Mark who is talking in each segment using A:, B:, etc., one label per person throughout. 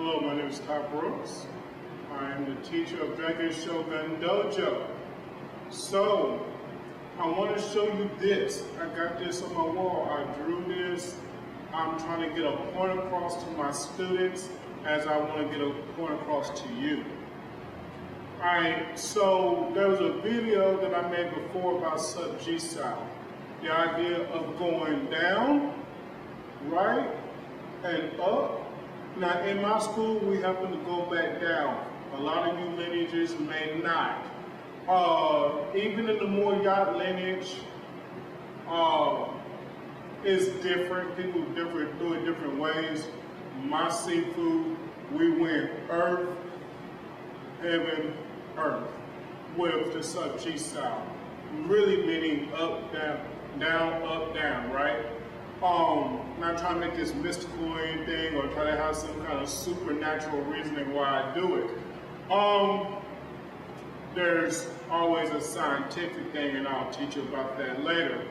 A: Hello, my name is Tai-Brooks. I am the teacher of Grandmaster Shogun Dojo. So, I want to show you this. I got this on my wall. I drew this. I'm trying to get a point across to my students as I want to get a point across to you. Alright, so there was a video that I made before about sub-G style. The idea of going down, right, and up. Now in my school, we happen to go back down. A lot of you lineages may not. Even in the more yacht lineage, it's different. People do it different ways. My seafood, we went earth, heaven, earth with the sub-G style. Really meaning up, down, up, down, right? Not trying to make this mystical or anything or try to have some kind of supernatural reasoning why I do it. There's always a scientific thing, and I'll teach you about that later.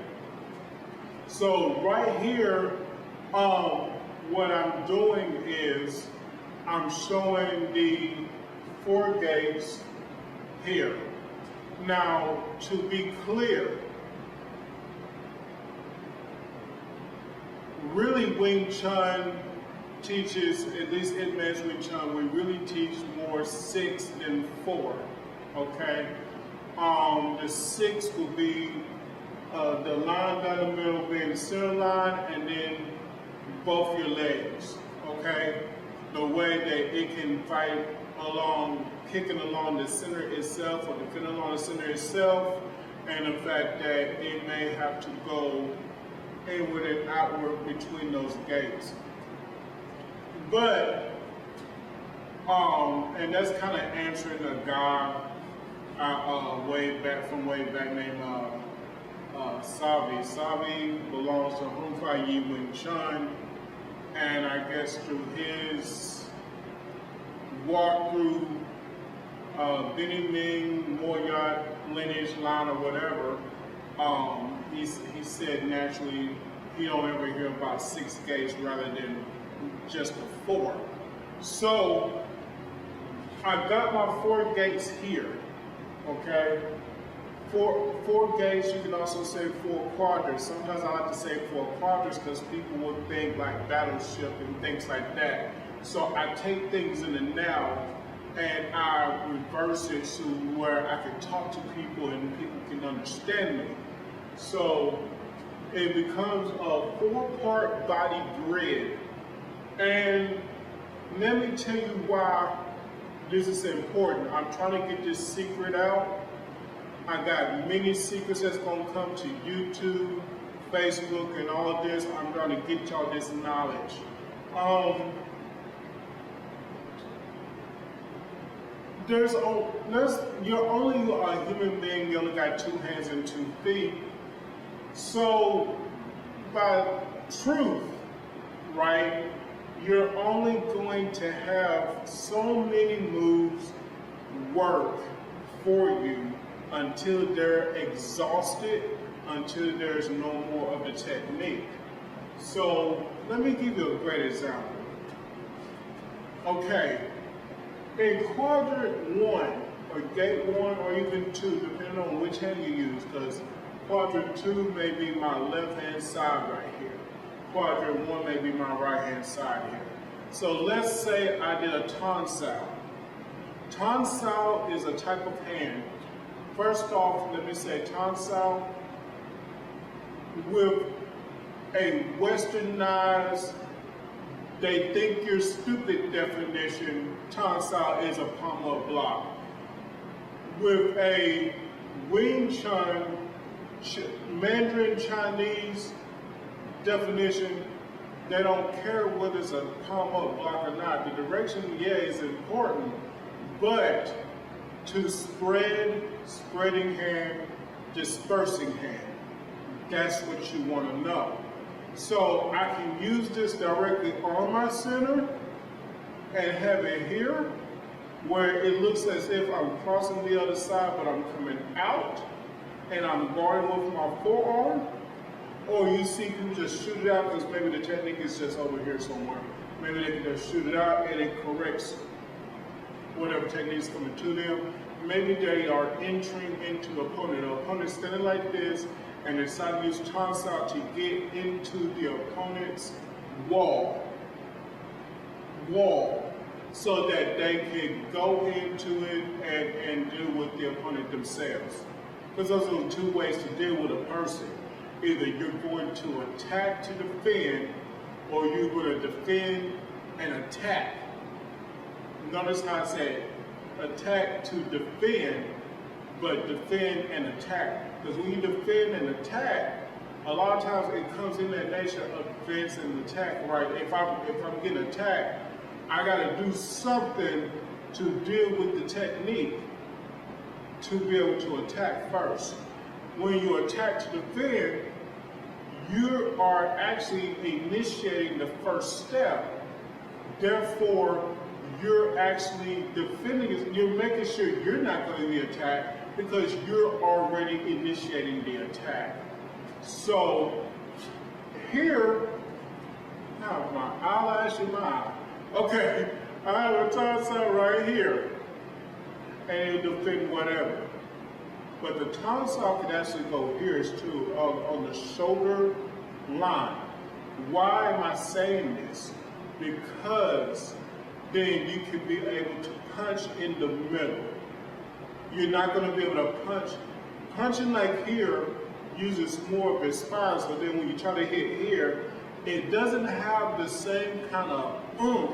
A: So right here, what I'm doing is I'm showing the 4 gates here. Now, to be clear, really Wing Chun teaches, at least advanced Wing Chun, we really teach more 6 than 4, okay? The 6 will be the line down the middle being the center line, and then both your legs, okay? The way that it can fight along, kicking along the center itself or defending along the center itself, and the fact that it may have to go inward and outward between those gates. But, and that's kind of answering a guy way back named Savi. Savi belongs to Hung Fai Yi Wing Chun, and I guess through his walk through Benny Ming, Moyat, lineage line or whatever, he said naturally he don't ever hear about 6 gates rather than just the 4. So I got my 4 gates here, okay? 4 gates, you can also say 4 quadrants. Sometimes I like to say 4 quadrants because people would think like battleship and things like that. So I take things in the now and I reverse it to where I can talk to people and people can understand me. So it becomes a 4-part body grid. And let me tell you why this is important. I'm trying to get this secret out. I got many secrets that's gonna come to YouTube, Facebook, and all of this. I'm trying to get y'all this knowledge. You're only a human being, you only got 2 hands and 2 feet. So, by truth, right, you're only going to have so many moves work for you until they're exhausted, until there's no more of the technique. So, let me give you a great example. Okay, in quadrant 1, or gate 1, or even 2, depending on which hand you use, because quadrant 2 may be my left-hand side right here. Quadrant 1 may be my right-hand side here. So let's say I did a tonsal. Tonsal is a type of hand. First off, let me say tonsal with a westernized, they think you're stupid definition, tonsal is a palm-up block. With a Wing Chun, Mandarin Chinese definition, they don't care whether it's a palm-up block or not. The direction, yeah, is important, but to spreading hand, dispersing hand, that's what you want to know. So I can use this directly on my center and have it here, where it looks as if I'm crossing the other side, but I'm coming out, and I'm guarding with my forearm. Or you see people just shoot it out because maybe the technique is just over here somewhere. Maybe they can just shoot it out and it corrects whatever techniques coming to them. Maybe they are entering into the opponent. The opponent standing like this and they decide to use tonsile to get into the opponent's wall, so that they can go into it and deal with the opponent themselves. Because those are the two ways to deal with a person. Either you're going to attack to defend, or you're going to defend and attack. Notice how I said attack to defend, but defend and attack. Because when you defend and attack, a lot of times it comes in that nature of defense and attack, right? If I'm getting attacked, I gotta do something to deal with the technique to be able to attack first. When you attack to defend, you are actually initiating the first step. Therefore, you're actually defending, you're making sure you're not going to be attacked because you're already initiating the attack. So here, now my eyelash in my eye. Okay, I have a tonsile right here, and it'll defend whatever. But the tonsile can actually go here too, on the shoulder line. Why am I saying this? Because then you can be able to punch in the middle. You're not going to be able to punch. Punching like here uses more of its spine, so then when you try to hit here, it doesn't have the same kind of oomph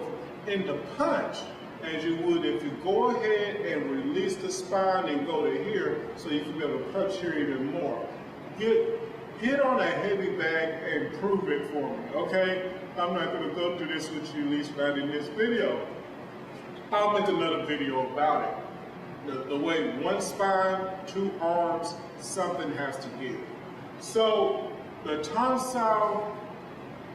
A: in the punch as you would if you go ahead and release the spine and go to here, so you can be able to punch here even more. Get on a heavy bag and prove it for me, okay? I'm not going to go through this with you, at least not in this video. I'll make another video about it. The way one spine, two arms, something has to give. So the tonsile,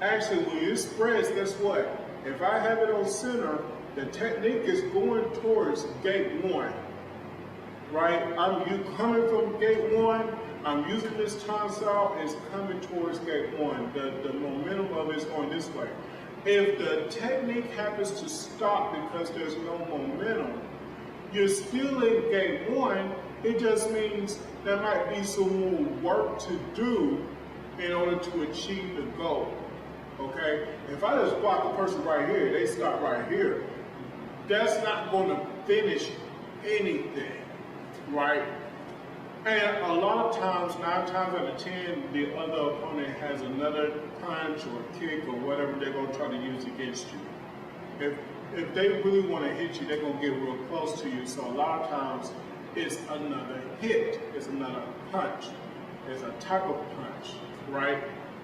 A: actually when it spreads, guess what? If I have it on center, the technique is going towards gate one, right? You coming from gate one, I'm using this tonsile, it's coming towards gate one. The momentum of it is going this way. If the technique happens to stop because there's no momentum, you're still in gate one. It just means there might be some more work to do in order to achieve the goal, okay? If I just block the person right here, they stop right here, that's not going to finish anything, right? And a lot of times, 9 times out of 10, the other opponent has another punch or kick or whatever they're going to try to use against you. If they really want to hit you, they're going to get real close to you. So a lot of times, it's another hit, it's another punch, it's a type of punch, right?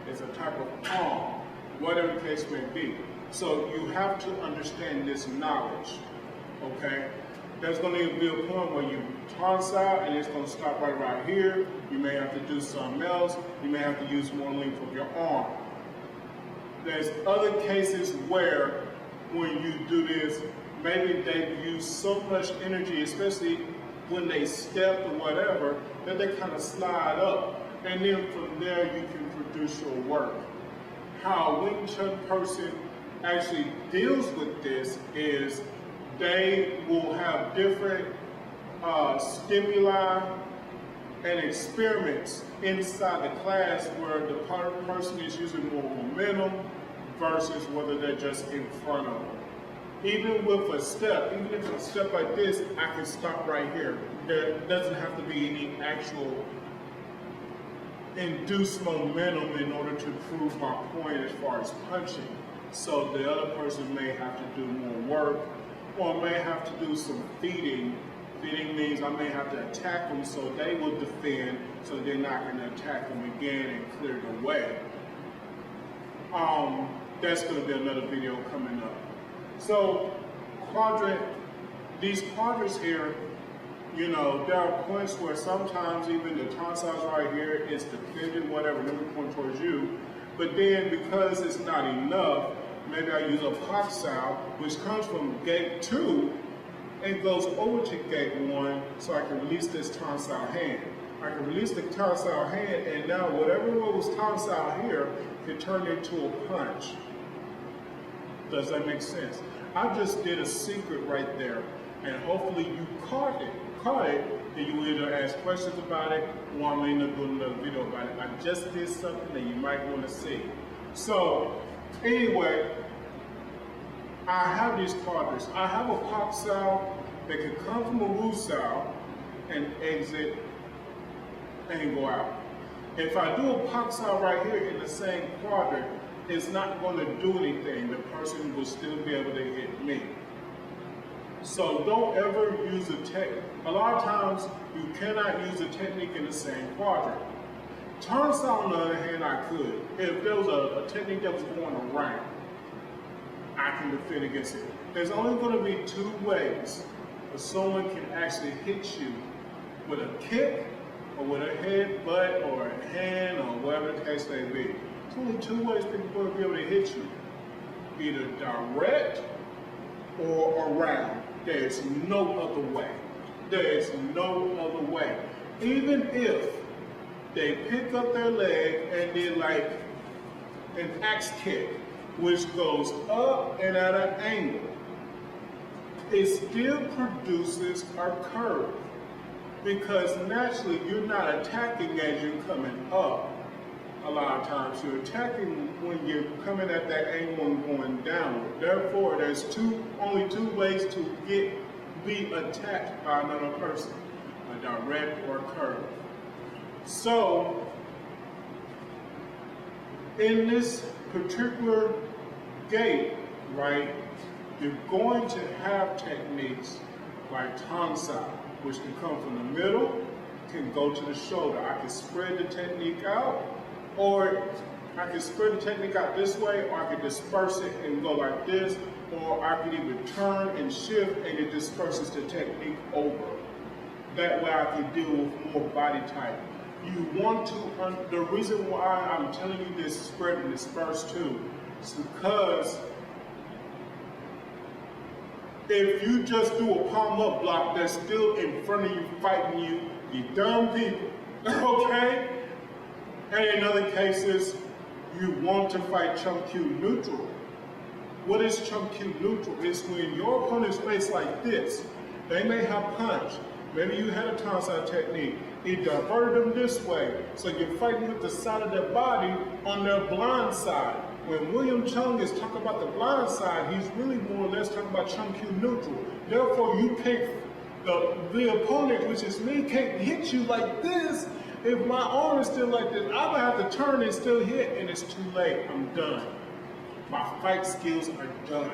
A: It's a type of palm, whatever the case may be. So you have to understand this knowledge, okay? There's going to be a point where you tonsile and it's going to stop right here. You may have to do something else. You may have to use more length of your arm. There's other cases where when you do this, maybe they use so much energy, especially when they step or whatever, that they kind of slide up. And then from there, you can produce your work. How a Wing Chun person actually deals with this is they will have different stimuli and experiments inside the class where the person is using more momentum versus whether they're just in front of them. Even with a step, even if it's a step like this, I can stop right here. There doesn't have to be any actual induced momentum in order to prove my point as far as punching. So the other person may have to do more work, or may have to do some feeding. Feeding means I may have to attack them so they will defend, so they're not going to attack them again and clear the way. That's going to be another video coming up. So these quadrants here, you know, there are points where sometimes even the tonsils right here is defending whatever, let me point towards you. But then because it's not enough, maybe I use a poxile, which comes from gate 2 and goes over to gate 1, so I can release this tonsile hand. I can release the tonsile hand, and now whatever was tonsile here can turn into a punch. Does that make sense? I just did a secret right there, and hopefully you caught it, and you will either ask questions about it, or I may not do another video about it. I just did something that you might want to see. So, anyway, I have these quadrants. I have a pop sow that can come from a woo sow and exit and go out. If I do a pop sow right here in the same quadrant, it's not going to do anything. The person will still be able to hit me. So don't ever use a technique. A lot of times you cannot use a technique in the same quadrant. Turn sow, on the other hand, I could. If there was a technique that was going around, I can defend against it. There's only going to be two ways that someone can actually hit you, with a kick or with a headbutt or a hand or whatever the case may be. There's only two ways people will be able to hit you. Either direct or around. There's no other way. There's no other way. Even if they pick up their leg and do like an axe kick, which goes up and at an angle, it still produces a curve. Because naturally, you're not attacking as you're coming up. A lot of times, you're attacking when you're coming at that angle and going downward. Therefore, there's only two ways to be attacked by another person: a direct or a curve. So, in this particular gait, right, you're going to have techniques like Tansai, which can come from the middle, can go to the shoulder. I can spread the technique out, or I can spread the technique out this way, or I can disperse it and go like this, or I can even turn and shift and it disperses the technique over. That way I can deal with more body type. You want to, the reason why I'm telling you this spread and disperse too, is because if you just do a palm up block that's still in front of you fighting you, you dumb people, okay? And in other cases, you want to fight chum Q neutral. What is chum Q neutral? It's when your opponent's face like this. They may have punch. Maybe you had a Tansai technique. It diverted them this way. So you're fighting with the side of their body on their blind side. When William Chung is talking about the blind side, he's really more or less talking about chum Q neutral. Therefore, you can't, the opponent, which is me, can't hit you like this. If my arm is still like this, I'm gonna have to turn and still hit, and it's too late. I'm done. My fight skills are done.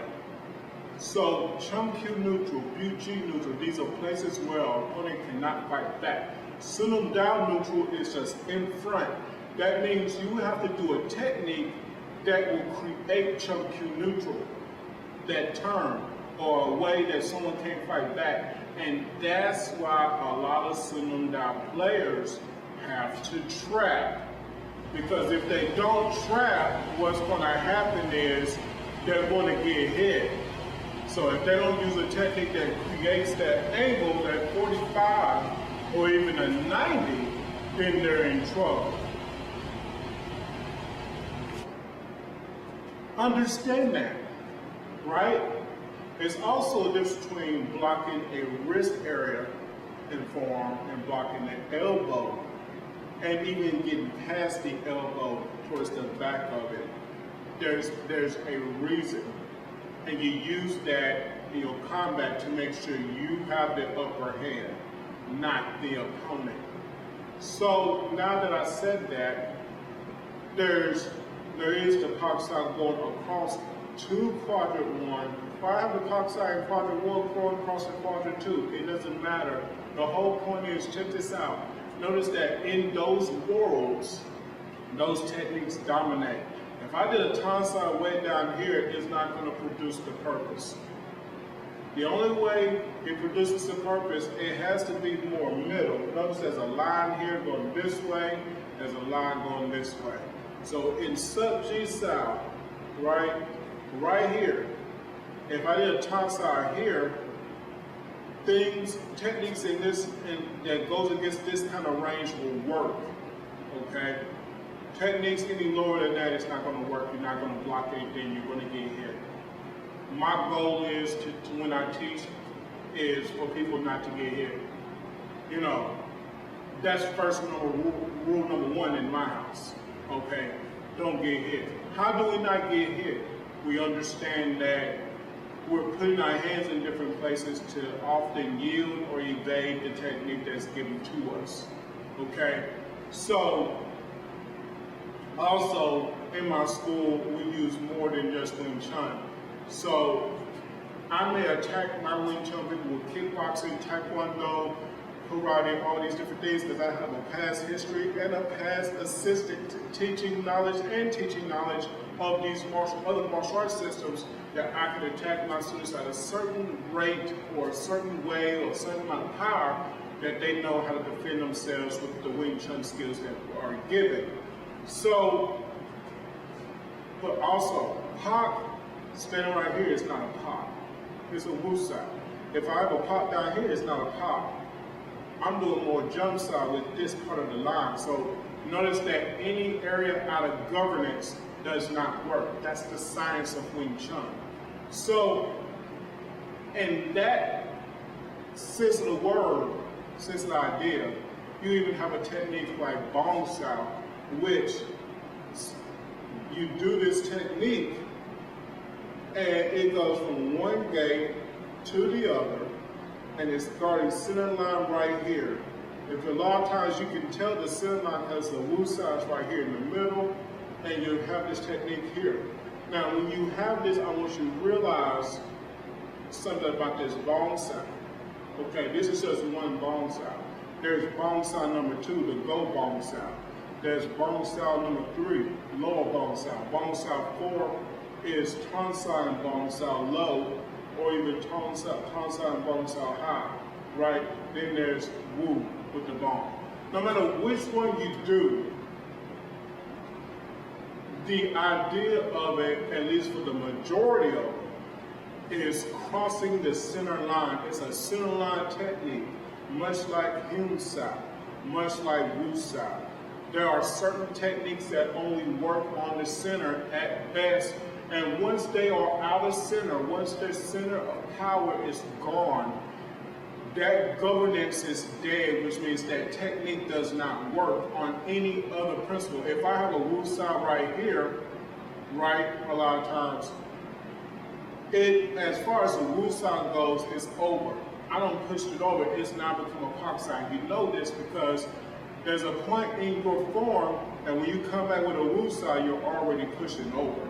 A: So chum Q neutral, BG neutral, these are places where our opponent cannot fight back. Sunum down neutral is just in front. That means you have to do a technique that will create chum Q neutral, that turn, or a way that someone can't fight back. And that's why a lot of Sunum down players have to trap. Because if they don't trap, what's going to happen is they're going to get hit. So if they don't use a technique that creates that angle, that 45 or even a 90, then they're in trouble. Understand that, right? There's also a difference between blocking a wrist area in forearm and blocking the elbow, and even getting past the elbow towards the back of it. There's a reason. And you use that in your combat to make sure you have the upper hand, not the opponent. So now that I said that, there is the pop side going across to quadrant one. If I have the pop side in quadrant one going across to quadrant two, it doesn't matter. The whole point is, check this out. Notice that in those worlds, those techniques dominate. If I did a Tansai way down here, it's not going to produce the purpose. The only way it produces the purpose, it has to be more middle. Notice there's a line here going this way, there's a line going this way. So in sub G style, right here, if I did a Tansai here, techniques in this that goes against this kind of range will work, okay? Techniques any lower than that, it's not going to work. You're not going to block anything. You're going to get hit. my goal is to when I teach is for people not to get hit. You know, that's rule number one in my house. Okay, don't get hit. How do we not get hit? We understand that we're putting our hands in different places to often yield or evade the technique that's given to us. Okay, so also in my school we use more than just Wing Chun. So I may attack my Wing Chun people with kickboxing, taekwondo, karate, all these different things because I have a past history and a past assistant teaching knowledge of these other martial arts systems that I can attack my students at a certain rate or a certain way or a certain amount of power that they know how to defend themselves with the Wing Chun skills that are given. So, but also, Pak standing right here is not a Pak. It's a Wusa. If I have a Pak down here, it's not a Pak. I'm doing more jump side with this part of the line. So notice that any area out of governance does not work. That's the science of Wing Chun. So, in that sense of the word, sense of the idea, you even have a technique like Bong Sao, which you do this technique and it goes from one gate to the other, and it's starting center line right here. If a lot of times you can tell the center line has the Wu size right here in the middle, and you have this technique here. Now, when you have this, I want you to realize something about this Bong Sao. Okay, this is just one Bong Sao. There's Bong Sao number 2, the Go Bong Sao. There's Bong Sao number 3, Lower Bong Sao. Bong Sao 4 is Tong Sao and Bong Sao Low, or even Tong Sao and Bong Sao High, right? Then there's Wu with the Bong. No matter which one you do, the idea of it, at least for the majority of it, is crossing the center line. It's a center line technique, much like Hum Sao, much like Wu Sao. There are certain techniques that only work on the center at best, and once they are out of center, once their center of power is gone, that governance is dead, which means that technique does not work on any other principle. If I have a Wu Sao right here, right, a lot of times, as far as the Wu Sao goes, it's over. I don't push it over, it's now become a Pak Sao. You know this because there's a point in your form that when you come back with a Wu Sao, you're already pushing over.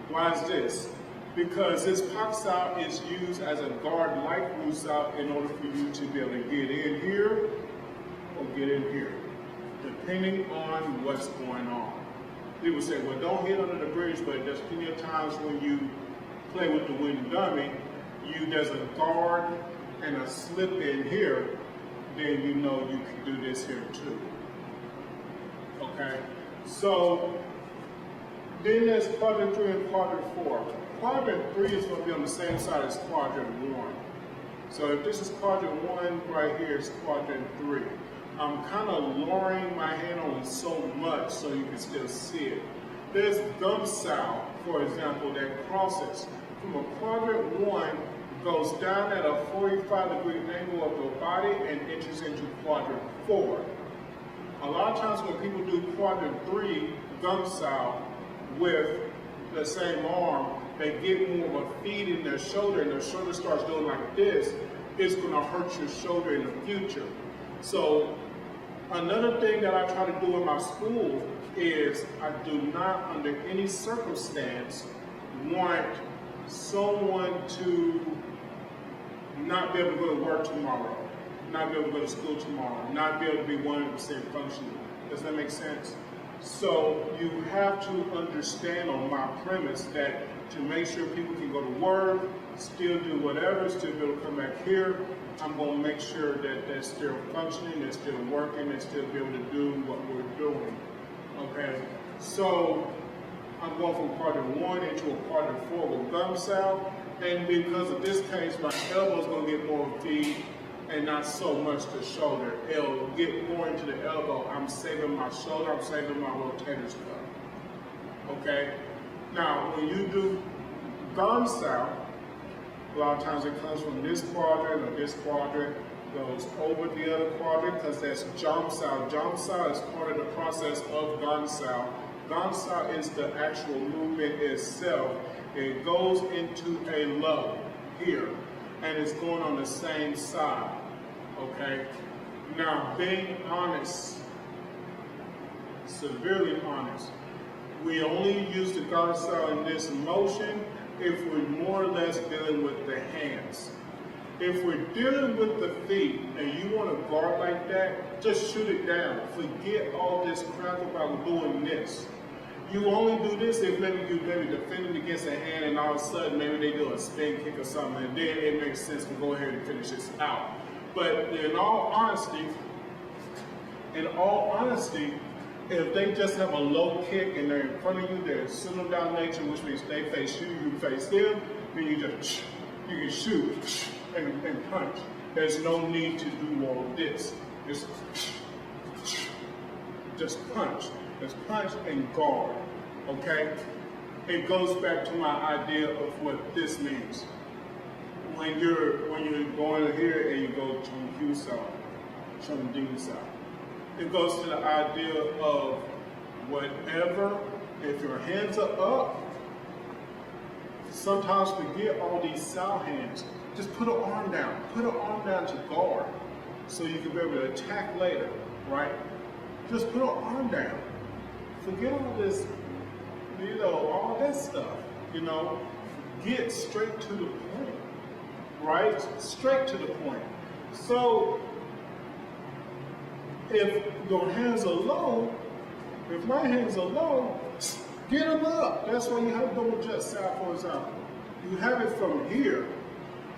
A: Why is this? Because this Pak Sao is used as a guard like Wu Sao in order for you to be able to get in here or get in here, depending on what's going on. People say, well, don't hit under the bridge, but there's plenty of times when you play with the wooden dummy, there's a guard and a slip in here, then you know you can do this here too. Okay? So, then there's quadrant 3 and quadrant 4. Quadrant 3 is going to be on the same side as quadrant 1. So if this is quadrant 1, right here is quadrant 3. I'm kind of lowering my hand on it so much so you can still see it. There's Gum Sao, for example, that crosses from a quadrant 1, goes down at a 45-degree angle of the body and enters into quadrant 4. A lot of times when people do quadrant 3 Gum Sao with the same arm, they get more of a feed in their shoulder, and their shoulder starts doing like this, it's going to hurt your shoulder in the future. So another thing that I try to do in my school is I do not, under any circumstance, want someone to not be able to go to work tomorrow, not be able to go to school tomorrow, not be able to be 100% functional. Does that make sense? So you have to understand on my premise that to make sure people can go to work, still do whatever, still be able to come back here, I'm going to make sure that they're still functioning, they're still working, they're still be able to do what we're doing. Okay, so I'm going from quadrant 1 into a quadrant 4 with Gum Sao, and because of this case, my elbow's going to get more feed and not so much the shoulder. It'll get more into the elbow. I'm saving my shoulder, I'm saving my rotator's cuff. Okay? Now, when you do gun sound, a lot of times it comes from this quadrant or this quadrant, goes over the other quadrant because that's jump sound. Jump sound is part of the process of gun sound. Gun sound is the actual movement itself. It goes into a low here, and it's going on the same side, okay? Now, being honest, severely honest, we only use the gun sound in this motion if we're more or less dealing with the hands. If we're dealing with the feet and you want to guard like that, just shoot it down. Forget all this crap about doing this. You only do this if maybe you're defending against a hand and all of a sudden maybe they do a spin kick or something, and then it makes sense to go ahead and finish this out. But in all honesty, if they just have a low kick and they're in front of you, they're sitting down nature, which means they face you, you face them, then you can shoot and punch. There's no need to do all of this. Just punch. Just punch and guard. Okay? It goes back to my idea of what this means. When you're going here and you go Chun Ding Sao. It goes to the idea of whatever, if your hands are up, sometimes forget all these Sao hands. Just put an arm down. Put an arm down to guard so you can be able to attack later, right? Just put an arm down. Forget all this, all that stuff, Get straight to the point, right? Straight to the point. So, if your hands are low, if my hands are low, get them up. That's why you have double jet side, for example. You have it from here,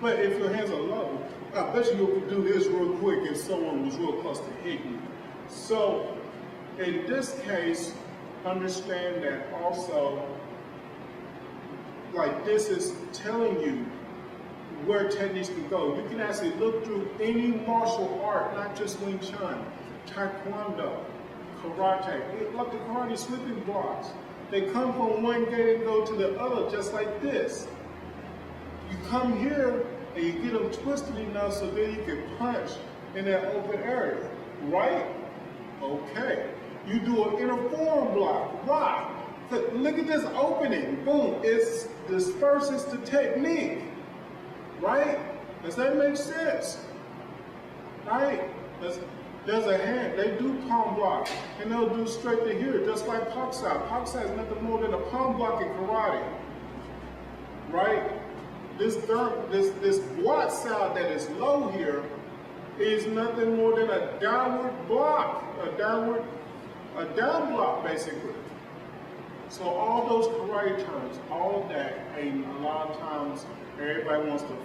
A: but if your hands are low, I bet you could do this real quick if someone was real close to hitting you. So, in this case, understand that also, like this is telling you where techniques can go. You can actually look through any martial art, not just Wing Chun, Taekwondo, Karate, like the karate sweeping blocks. They come from one gate and go to the other, just like this. You come here and you get them twisted enough so then you can punch in that open area, right? Okay. You do an inner forearm block, rock. Look at this opening, boom. It disperses the technique, right? Does that make sense? Right? There's a hand, they do palm block, and they'll do straight to here, just like Paksai. Paksai is nothing more than a palm block in karate, right? This block sound that is low here is nothing more than a downward block, a down block basically. So all those karate terms, all of that, and a lot of times everybody wants to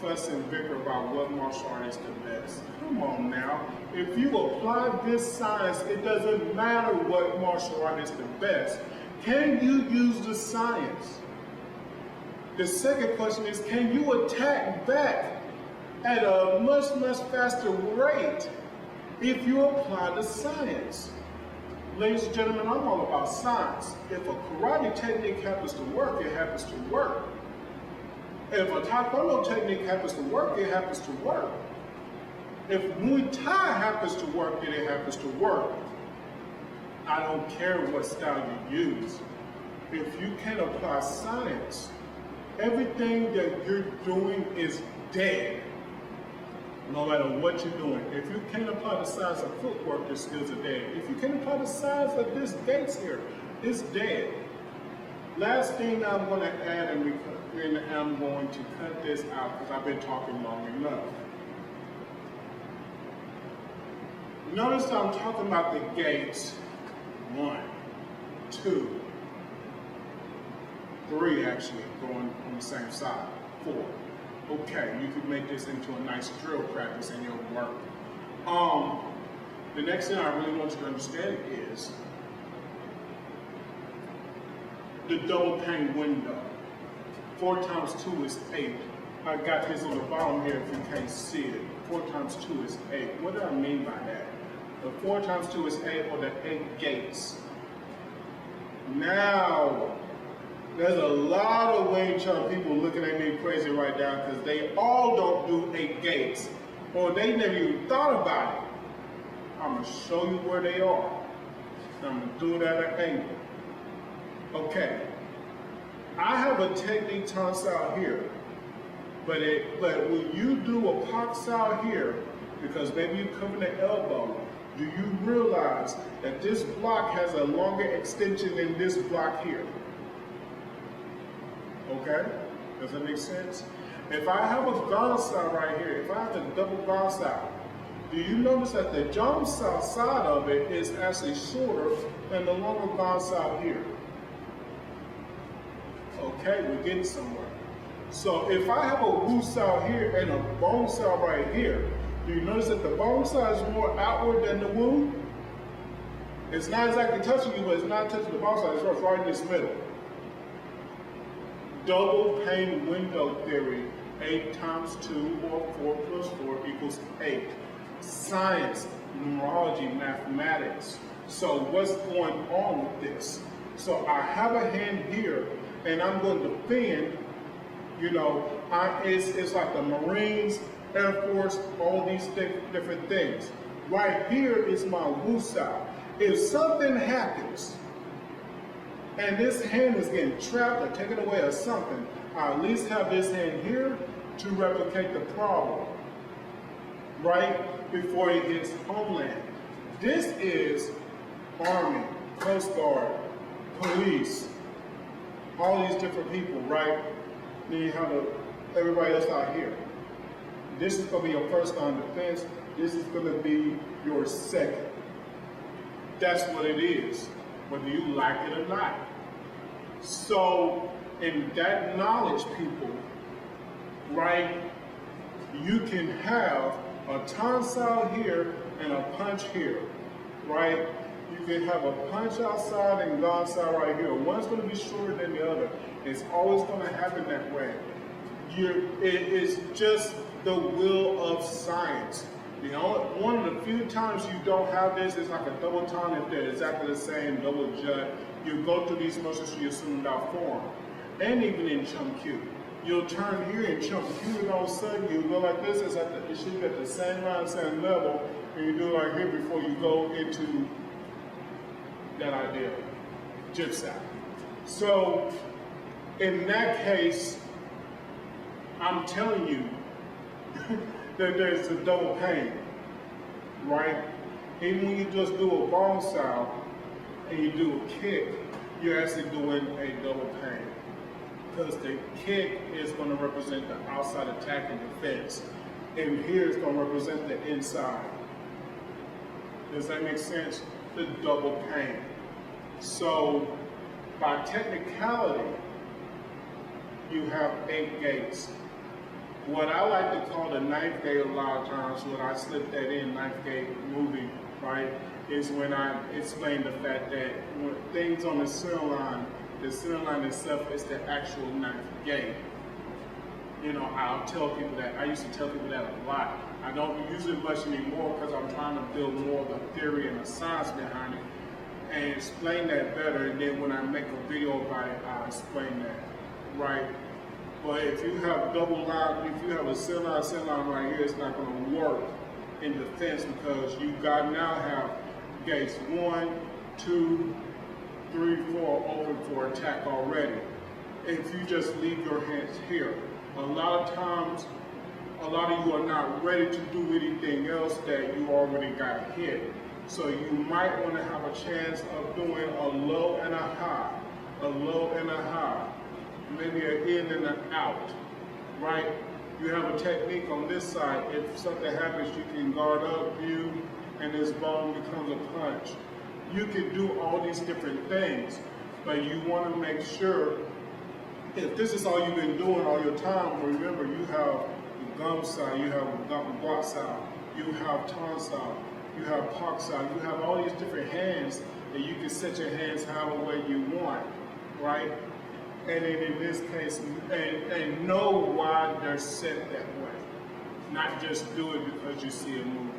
A: fuss and bicker about what martial art is the best. Come on now. If you apply this science, it doesn't matter what martial art is the best. Can you use the science? The second question is, can you attack back at a much, much faster rate if you apply the science? Ladies and gentlemen, I'm all about science. If a karate technique happens to work, it happens to work. If a Taekwondo technique happens to work, it happens to work. If Muay Thai happens to work, then it happens to work. I don't care what style you use. If you can apply science, everything that you're doing is dead. No matter what you're doing. If you can't apply the science of footwork, your skills are dead. If you can't apply the science of this gates here, it's dead. Last thing I'm going to add, and I'm going to cut this out because I've been talking long enough. Notice I'm talking about the gates. 1, 2, 3 actually, going on the same side. 4. Okay, you could make this into a nice drill practice in your work. The next thing I really want you to understand is the double pane window. 4 times 2 is 8. I got this on the bottom here if you can't see it. 4 times 2 is 8. What do I mean by that? The 4 times 2 is 8, or the 8 gates. Now, There's a lot of Wing Chun people looking at me crazy right now because they all don't do 8 gates, or they never even thought about it. I'm going to show you where they are. I'm going to do it at an angle. Okay. I have a technique Tan style here, but when you do a Pak style here, because maybe you cover the elbow, do you realize that this block has a longer extension than this block here? Okay? Does that make sense? If I have a Gong style right here, if I have a double Gong style, do you notice that the jump style side of it is actually shorter than the longer Gong style here? Okay, we're getting somewhere. So if I have a Wu style here and a Bong style right here, do you notice that the Bong style is more outward than the Wu? It's not exactly touching you, but it's not touching the Bong style, it's right in this middle. Double pane window theory, 8 times 2 or 4 plus 4 equals 8. Science, numerology, mathematics. So what's going on with this? So I have a hand here, and I'm going to defend, you know, it's like the Marines, Air Force, all these different things. Right here is my Wu style. If something happens, and this hand is getting trapped or taken away or something, I at least have this hand here to replicate the problem, right before it hits homeland. This is Army, Coast Guard, police, all these different people, right? Then you have everybody else out here. This is going to be your first line of defense. This is going to be your second. That's what it is, whether you like it or not. So, in that knowledge, people, right, you can have a Tan style here and a punch here, right? You can have a punch outside and Gong style right here. One's going to be shorter than the other. It's always going to happen that way. It's just the will of science. You know, one of the few times you don't have this is like a double ton if they're exactly the same, double jut. You go through these motions so you assume about form. And even in Chum Q. You'll turn here in Chum Q and all of a sudden you go like this, it should be at the same line, same level, and you do it like here before you go into that idea, jitsa. So in that case, I'm telling you that there's a double pain, right? Even when you just do a bong style and you do a kick, you're actually doing a double pain. Because the kick is going to represent the outside attack and defense. And here is going to represent the inside. Does that make sense? The double pain. So, by technicality, you have 8 gates. What I like to call the 9th gate a lot of times, when I slip that in, 9th gate movie, right, is when I explain the fact that when things on the center line itself is the actual 9th gate. You know, I'll tell people that. I used to tell people that a lot. I don't use it much anymore because I'm trying to build more of the theory and the science behind it and explain that better. And then when I make a video about it, I'll explain that, right? But if you have double line, if you have a center line right here, it's not going to work in defense because you now have gates 1, 2, 3, 4 open for attack already. If you just leave your hands here, a lot of times, a lot of you are not ready to do anything else that you already got hit. So you might want to have a chance of doing a low and a high, a low and a high, maybe an in and an out, right? You have a technique on this side. If something happens, you can guard up, view, and this bone becomes a punch. You can do all these different things, but you want to make sure, if this is all you've been doing all your time, remember you have gum style, you have block style, you have ton style, you have park style, you have all these different hands that you can set your hands however way you want, right? And then in this case, and know why they're set that way. Not just do it because you see a movie.